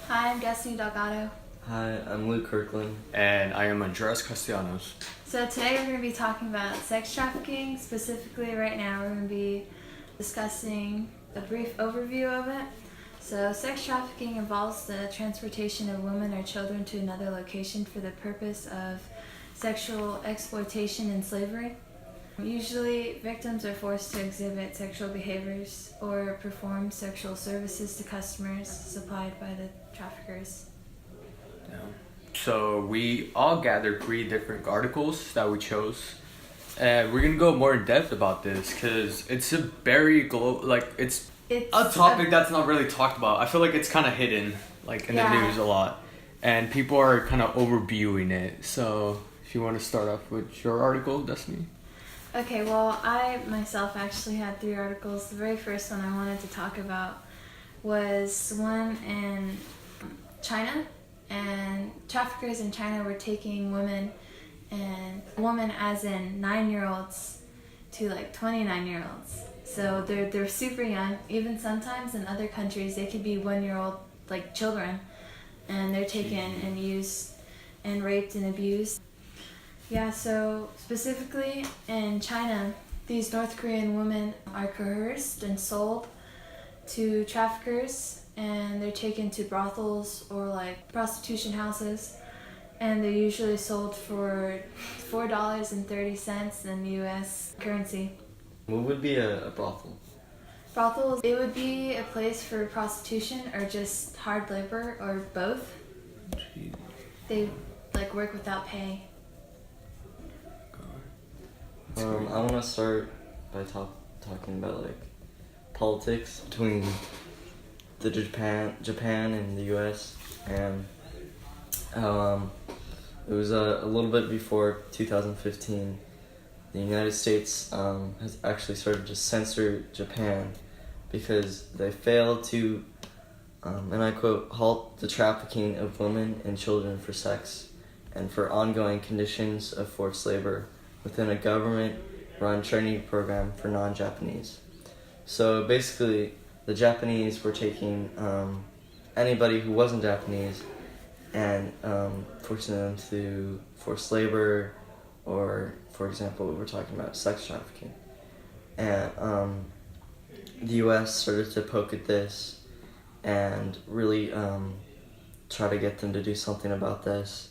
Hi, I'm Destiny Delgado. Hi, I'm Luke Kirkland. And I am Andres Castellanos. So today we're going to be talking about sex trafficking. Specifically right now we're going to be discussing a brief overview of it. So sex trafficking involves the transportation of women or children to another location for the purpose of sexual exploitation and slavery. Usually victims are forced to exhibit sexual behaviors or perform sexual services to customers supplied by the traffickers. Yeah. So we all gathered 3 different articles that we chose. And we're gonna go more in depth about this because it's a very it's a topic that's not really talked about. I feel like it's kind of hidden, like in the news a lot, and people are kind of overviewing it. So if you want to start off with your article, Destiny. Okay, well, I myself actually had 3 articles. The very first one I wanted to talk about was one in China, and traffickers in China were taking women as in 9-year-olds to like 29-year-olds. So they're super young. Even sometimes in other countries they could be 1-year-old like children, and they're taken and used and raped and abused. Yeah, so specifically in China, these North Korean women are coerced and sold to traffickers, and they're taken to brothels or like prostitution houses, and they're usually sold for $4.30 in US currency. What would be a brothel? Brothels, it would be a place for prostitution or just hard labor or both. Jeez. They like work without pay. I want to start by talking about like politics between the Japan and the U.S. and how it was a little bit before 2015. The United States has actually started to censor Japan because they failed to, and I quote, halt the trafficking of women and children for sex and for ongoing conditions of forced labor within a government-run training program for non-Japanese. So basically, the Japanese were taking anybody who wasn't Japanese and forcing them to forced labor, or, for example, we were talking about sex trafficking. And the U.S. started to poke at this and really try to get them to do something about this.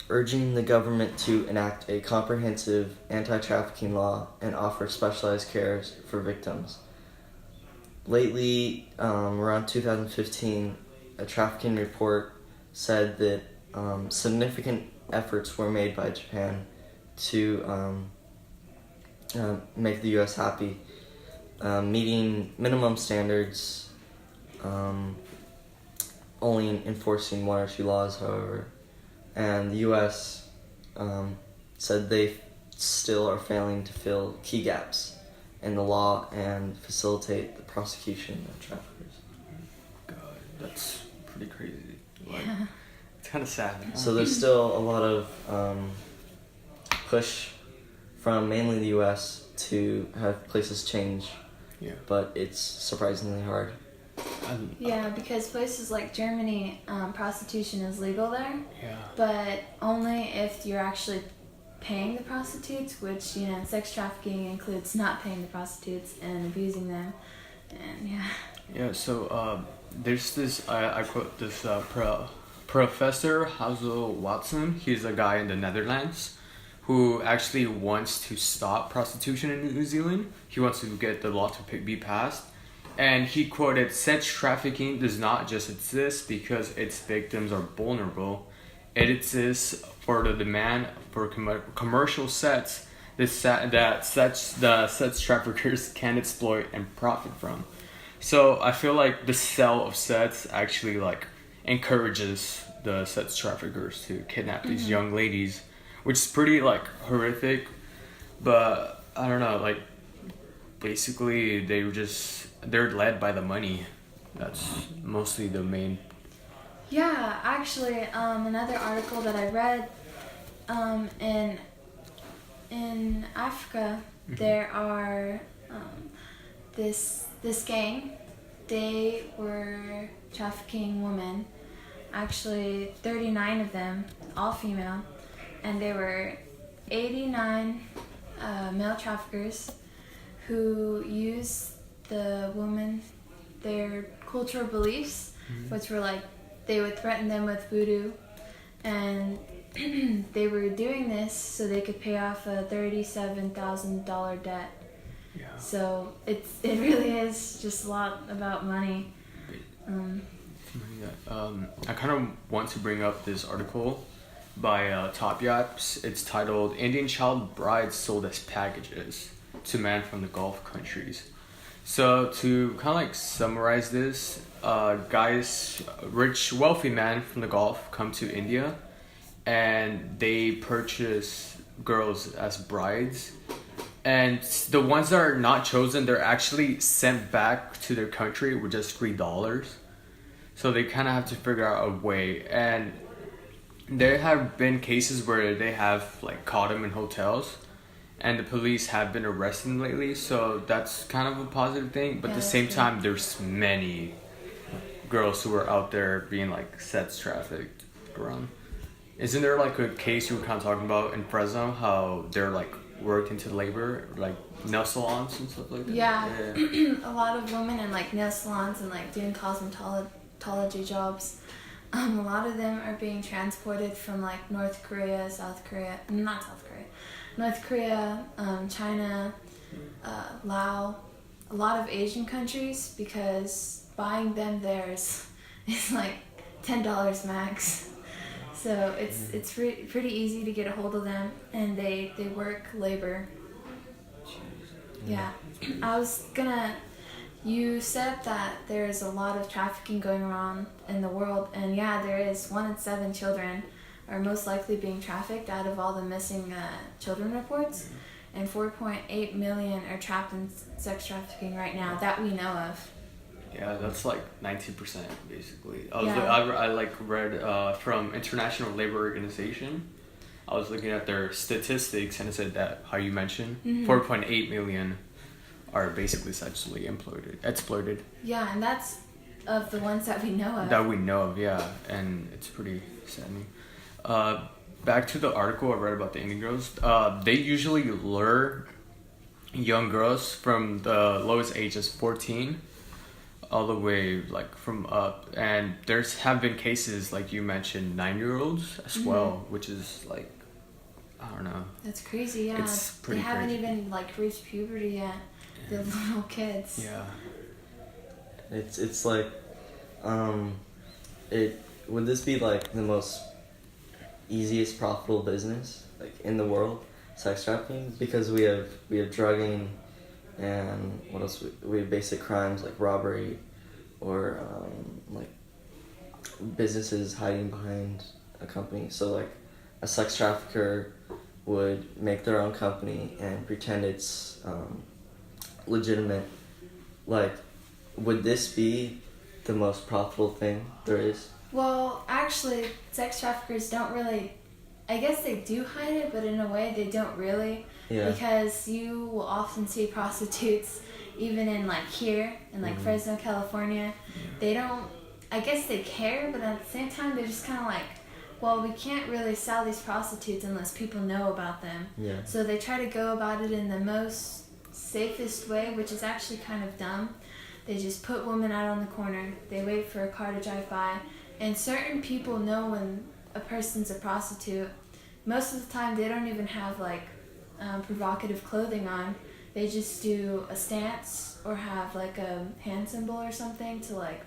Urging the government to enact a comprehensive anti-trafficking law and offer specialized cares for victims. Lately, around 2015, a trafficking report said that significant efforts were made by Japan to make the U.S. happy, meeting minimum standards, only enforcing 1 or 2 laws, however. And the U.S. Said they still are failing to fill key gaps in the law and facilitate the prosecution of traffickers. God, that's pretty crazy. It's kind of sad. So there's still a lot of push from mainly the U.S. to have places change, but it's surprisingly hard. Yeah, because places like Germany, prostitution is legal there, but only if you're actually paying the prostitutes, which, sex trafficking includes not paying the prostitutes and abusing them, and so there's this, I quote this Professor Hazel Watson. He's a guy in the Netherlands who actually wants to stop prostitution in New Zealand. He wants to get the law to be passed. And he quoted, "Sex trafficking does not just exist because its victims are vulnerable. It exists for the demand for commercial sex that the sex traffickers can exploit and profit from." So I feel like the sale of sex actually encourages the sex traffickers to kidnap these young ladies, which is pretty horrific. But I don't know, basically they're led by the money. That's mostly the main. Yeah, actually, another article that I read, in Africa, there are this gang they were trafficking women. Actually, 39 of them, all female, and there were 89 male traffickers who used the women, their cultural beliefs, which were like they would threaten them with voodoo, and they were doing this so they could pay off a $37,000 debt. Yeah. So it really is just a lot about money. I kind of want to bring up this article by Top Yaps. It's titled "Indian Child Brides Sold as Packages to Men from the Gulf Countries." So to kind of like summarize this, rich, wealthy men from the Gulf come to India, and they purchase girls as brides. And the ones that are not chosen, they're actually sent back to their country with just $3. So they kind of have to figure out a way. And there have been cases where they have like caught them in hotels, and the police have been arresting lately. So that's kind of a positive thing. But at the same time, there's many girls who are out there being like sex trafficked around. Isn't there like a case you were kind of talking about in Fresno, how they're like worked into labor, like nail salons and stuff like that? Yeah. A lot of women in like nail salons and like doing cosmetology jobs. A lot of them are being transported from like North Korea, China, Laos, a lot of Asian countries, because buying them there is like $10 max. So it's pretty easy to get a hold of them, and they work labor. Yeah. You said that there's a lot of trafficking going around in the world, and yeah, there is. 1 in 7 children are most likely being trafficked out of all the missing children reports, and 4.8 million are trapped in sex trafficking right now that we know of. Yeah, that's like 19% basically. Yeah. I read from International Labor Organization. I was looking at their statistics, and it said that, how you mentioned, 4.8 million are basically sexually exploited. Yeah, and that's of the ones that we know of. That we know of, yeah, and it's pretty saddening. Back to the article I read about the Indian girls. They usually lure young girls from the lowest age as 14 all the way like from up, and have been cases like you mentioned, 9-year-olds as well, which is like, I don't know. That's crazy. Yeah, it's pretty they haven't crazy. even like reached puberty yet. The little kids. Yeah. It's like, would this be like the most easiest profitable business like in the world, sex trafficking? Because we have drugging, and what else? We have basic crimes like robbery, or like businesses hiding behind a company. So like a sex trafficker would make their own company and pretend it's legitimate. Like, would this be the most profitable thing there is? Well, actually, sex traffickers don't really, I guess they do hide it, but in a way they don't really. Yeah. Because you will often see prostitutes, even in like here, in like Fresno, California. They don't, I guess they care, but at the same time they're just kind of like, well, we can't really sell these prostitutes unless people know about them. Yeah. So they try to go about it in the most safest way, which is actually kind of dumb. They just put women out on the corner. They wait for a car to drive by, and certain people know when a person's a prostitute. Most of the time, they don't even have like provocative clothing on. They just do a stance or have like a hand symbol or something to like,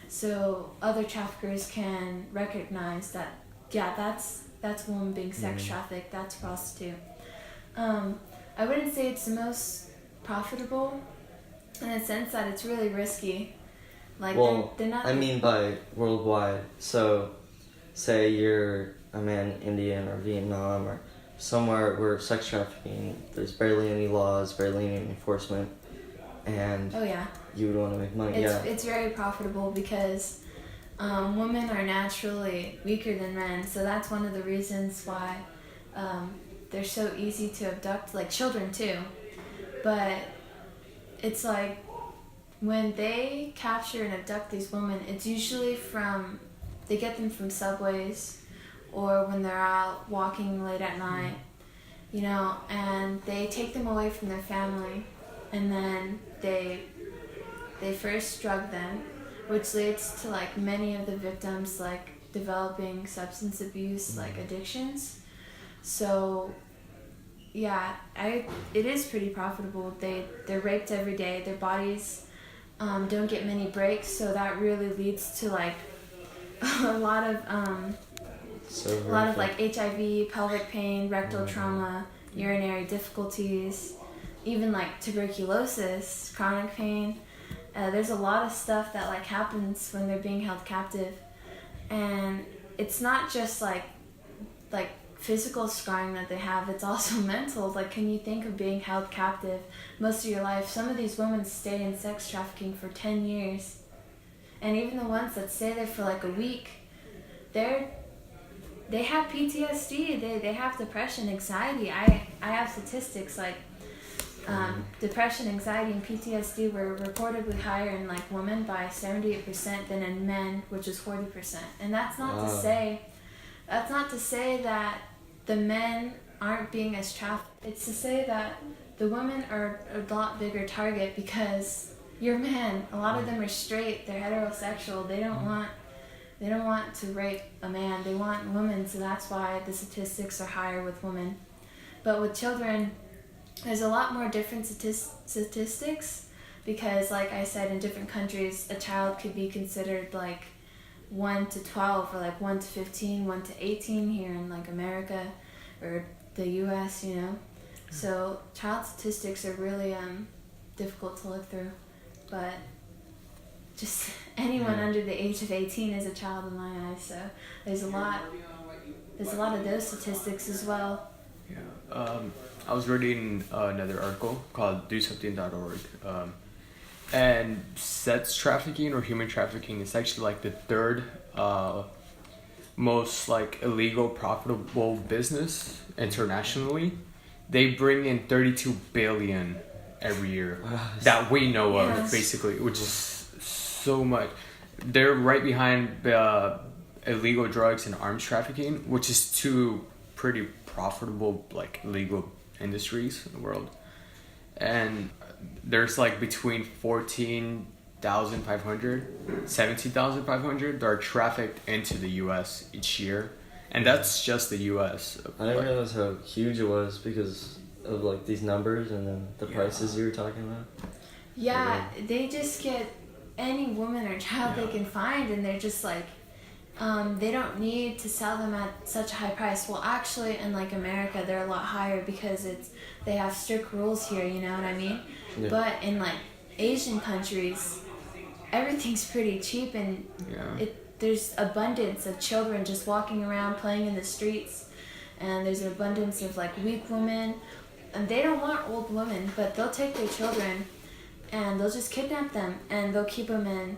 so other traffickers can recognize that, yeah, that's a woman being sex trafficked. That's a prostitute. I wouldn't say it's the most profitable, in the sense that it's really risky. Like, well, they're not. I mean by worldwide. So, say you're a man in India or Vietnam or somewhere where sex trafficking, there's barely any laws, barely any enforcement, and Oh yeah. you would want to make money. It's very profitable because women are naturally weaker than men, so that's one of the reasons why they're so easy to abduct, like children too. But it's like, when they capture and abduct these women, it's usually they get them from subways or when they're out walking late at night, and they take them away from their family, and then they first drug them, which leads to like many of the victims like developing substance abuse like addictions. So yeah, it is pretty profitable. They're raped every day. Their bodies don't get many breaks, so that really leads to like a lot of like HIV, pelvic pain, rectal trauma, urinary difficulties, even like tuberculosis, chronic pain. There's a lot of stuff that like happens when they're being held captive, and it's not just like physical scarring that they have, it's also mental. Like, can you think of being held captive most of your life? Some of these women stay in sex trafficking for 10 years, and even the ones that stay there for like a week, they have PTSD, they have depression, anxiety. I have statistics like depression, anxiety, and PTSD were reportedly higher in like women by 78% than in men, which is 40%. And that's not to say that the men aren't being as trafficked. It's to say that the women are a lot bigger target because you're men. A lot of them are straight. They're heterosexual. They don't want to rape a man. They want women. So that's why the statistics are higher with women. But with children, there's a lot more different statistics because, like I said, in different countries, a child could be considered like 1 to 12 or like 1 to 15, 1 to 18 here in like America or the US, So child statistics are really difficult to look through, but just anyone under the age of 18 is a child in my eyes. So there's a lot of those statistics as well. Yeah. I was reading another article called DoSomething.org. And sex trafficking or human trafficking is actually like the third most like illegal profitable business internationally. They bring in 32 billion every year that we know of, basically, which is so much. They're right behind illegal drugs and arms trafficking, which is two pretty profitable like legal industries in the world. And there's like between 14,500, 17,500 that are trafficked into the US each year. And that's just the US. I didn't realize how huge it was because of like these numbers and then the prices you were talking about. Yeah, they just get any woman or child they can find, and they're just like, they don't need to sell them at such a high price. Well, actually, in like America, they're a lot higher because they have strict rules here, you know what I mean? Yeah. But in like Asian countries, everything's pretty cheap, and there's abundance of children just walking around playing in the streets, and there's an abundance of like weak women, and they don't want old women, but they'll take their children and they'll just kidnap them and they'll keep them in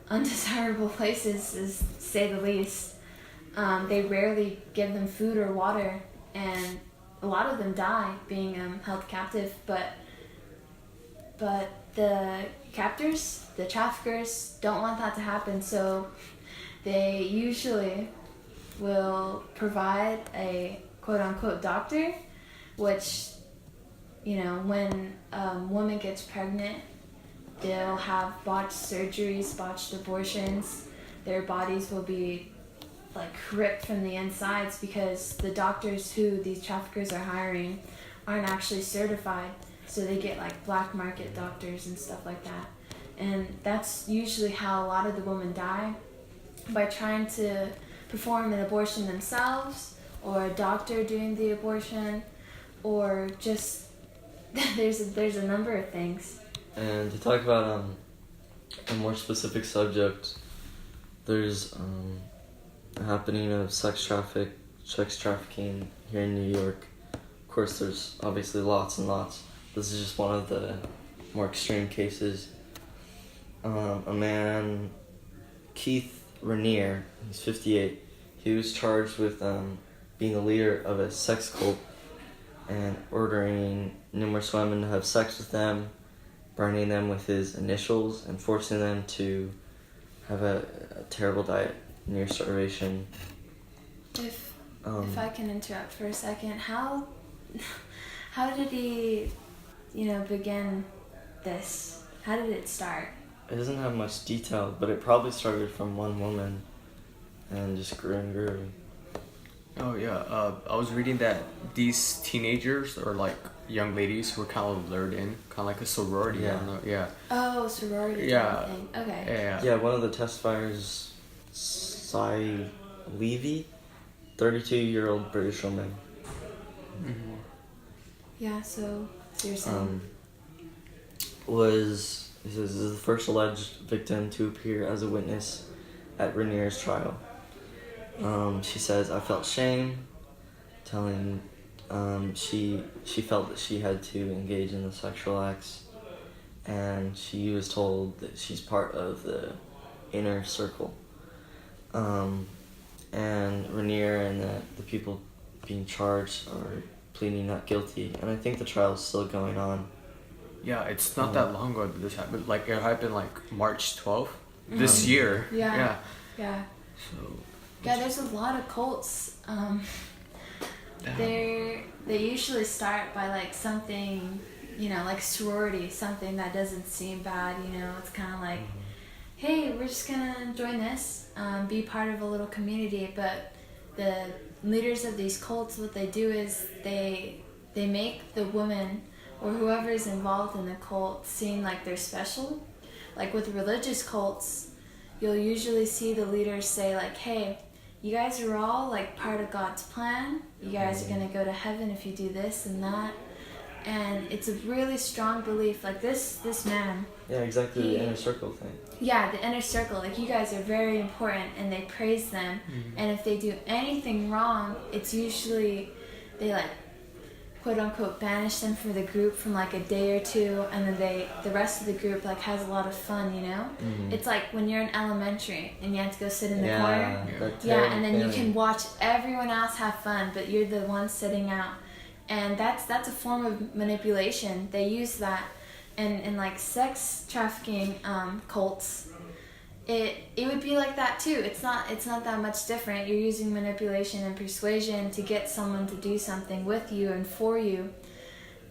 undesirable places, to say the least. They rarely give them food or water, and a lot of them die being held captive, but the captors, the traffickers, don't want that to happen, so they usually will provide a quote-unquote doctor, which, when a woman gets pregnant, they'll have botched surgeries, botched abortions. Their bodies will be like ripped from the insides because the doctors who these traffickers are hiring aren't actually certified. So they get like black market doctors and stuff like that. And that's usually how a lot of the women die, by trying to perform an abortion themselves, or a doctor doing the abortion, or just there's a number of things. And to talk about a more specific subject, there's a happening of sex trafficking here in New York. Of course, there's obviously lots and lots. This is just one of the more extreme cases. A man, Keith Rainier, he's 58. He was charged with being the leader of a sex cult and ordering numerous women to have sex with them, burning them with his initials and forcing them to have a terrible diet near starvation. If I can interrupt for a second, how did he, begin this? How did it start? It doesn't have much detail, but it probably started from one woman and just grew and grew. Oh yeah, I was reading that these teenagers or like young ladies were kind of lured in, kind of like a sorority. Yeah. I don't know. Yeah. Oh, sorority. Yeah. Thing. Okay. Yeah. Yeah, one of the testifiers, Cy Levy, 32-year-old British woman. Mm-hmm. Yeah. So you're saying. He says, is the first alleged victim to appear as a witness at Rainier's trial. She says, I felt shame, telling she felt that she had to engage in the sexual acts, and she was told that she's part of the inner circle. And Rainier and the people being charged are pleading not guilty, and I think the trial is still going on. Yeah, it's not that long ago that this happened. Like it happened like March 12th this year. Yeah. So. Yeah, there's a lot of cults. They usually start by like something, like sorority, something that doesn't seem bad. It's kind of like, hey, we're just gonna join this, be part of a little community. But the leaders of these cults, what they do is they make the woman or whoever is involved in the cult seem like they're special. Like with religious cults, you'll usually see the leaders say like, hey, you guys are all like part of God's plan. You guys are gonna go to heaven if you do this and that. And it's a really strong belief. Like this man. Yeah, exactly, the inner circle thing. Yeah, the inner circle. Like you guys are very important, and they praise them. Mm-hmm. And if they do anything wrong, it's usually they like quote unquote banish them from the group from like a day or two, and then the rest of the group like has a lot of fun. Mm-hmm. It's like when you're in elementary and you have to go sit in the corner. And then you can watch everyone else have fun, but you're the one sitting out. And that's a form of manipulation. They use that, and in like sex trafficking cults, it would be like that too. It's not that much different. You're using manipulation and persuasion to get someone to do something with you and for you,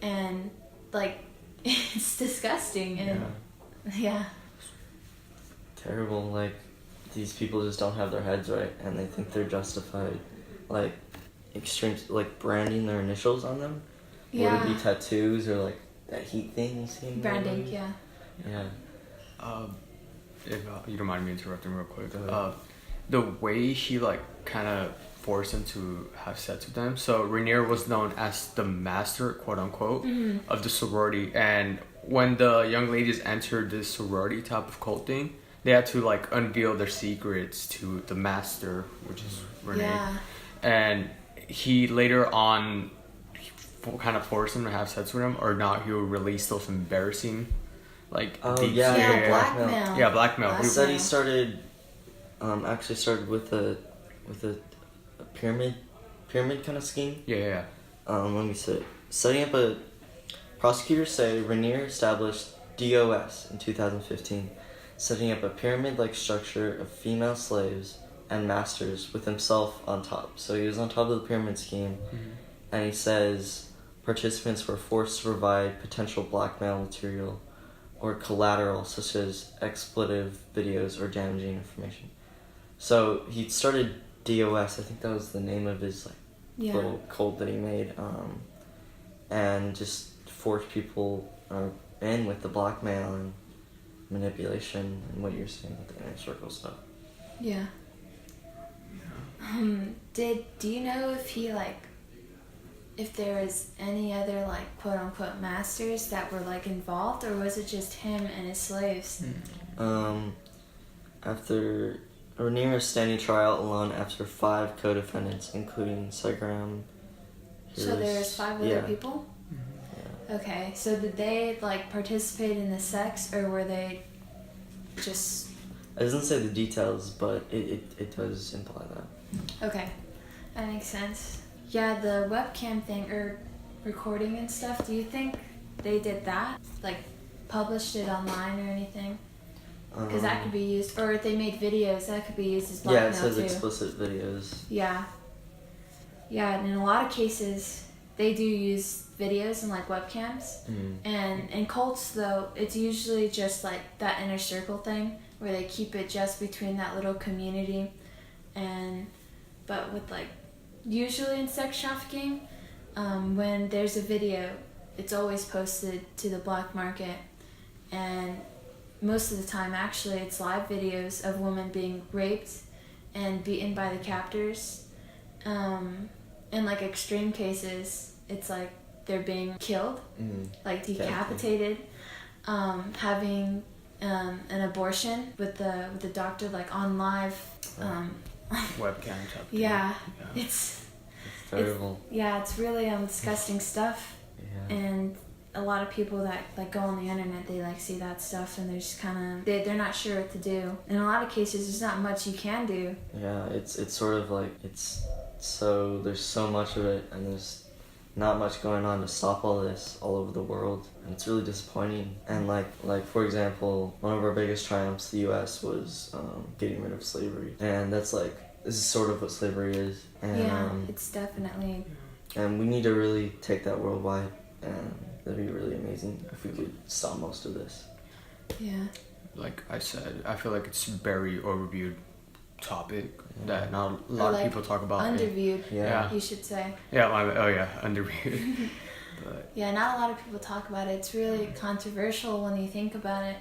and like it's disgusting. And yeah. Terrible. Like these people just don't have their heads right, and they think they're justified. Like extreme, like branding their initials on them. Yeah. Would it be tattoos or like that heat thing? Branding. Yeah. If you don't mind me interrupting real quick, the way he like kind of forced him to have sex with them. So Rainier was known as the master, quote unquote, of the sorority, and when the young ladies entered this sorority type of cult thing, they had to like unveil their secrets to the master, which is Rainier. Yeah. And he later on kind of forced him to have sex with him, or not. He would release those embarrassing. Like blackmail. Yeah, blackmail. He said he started, actually started with a pyramid kind of scheme. Yeah. Let me say, setting up a. Prosecutors say Rainier established DOS in 2015, setting up a pyramid-like structure of female slaves and masters with himself on top. So he was on top of the pyramid scheme, and he says participants were forced to provide potential blackmail material or collateral such as expletive videos or damaging information. So he started DOS, I think that was the name of his little cult that he made, and just forced people in with the blackmail and manipulation and what you're saying with the inner circle stuff. Yeah. Do you know if he if there was any other quote unquote masters that were involved, or was it just him and his slaves? After Rainier is standing trial alone after 5 co-defendants, including Segram. So there's 5 other people? Yeah. Okay, so did they participate in the sex, or were they just... It doesn't say the details, but it does imply that. Okay, that makes sense. Yeah, the webcam thing, or recording and stuff, do you think they did that? published it online or anything? Because that could be used, or if they made videos, that could be used as Yeah, blackmail it says too. explicit videos. Yeah. Yeah, and in a lot of cases, they do use videos and like webcams. And in cults, though, it's usually just like that inner circle thing where they keep it just between that little community. But with like, usually in sex trafficking, when there's a video, it's always posted to the black market. And most of the time, actually, it's live videos of women being raped and beaten by the captors. In like extreme cases, it's like they're being killed, like decapitated, having an abortion with the doctor like on live Webcam type. Yeah, it's terrible. It's really disgusting stuff. Yeah. And a lot of people that like go on the internet, they like see that stuff and they're just kind of they're not sure what to do. In a lot of cases, there's not much you can do. Yeah, it's sort of like there's so much of it, and there's not much going on to stop all this all over the world, and it's really disappointing. And like for example, one of our biggest triumphs, the U.S., was getting rid of slavery, and this is sort of what slavery is. And, it's definitely. And we need to really take that worldwide, and that'd be really amazing if we could stop most of this. Yeah. Like I said, I feel like it's a very overviewed topic that not a lot of people talk about. Underviewed. Yeah. You should say. Yeah. Underviewed. But yeah, not a lot of people talk about it. It's really controversial when you think about it,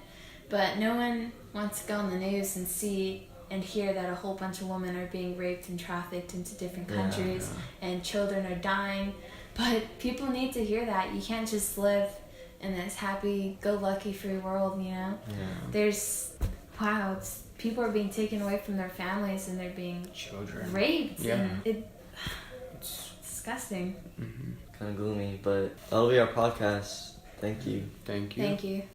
but no one wants to go on the news and see and hear that a whole bunch of women are being raped and trafficked into different countries and children are dying. But people need to hear that. You can't just live in this happy-go-lucky free world, you know? Yeah. There's, people are being taken away from their families and they're being raped. Yeah. And it's disgusting. Kind of gloomy, but that'll be our podcast. Thank you. Thank you. Thank you.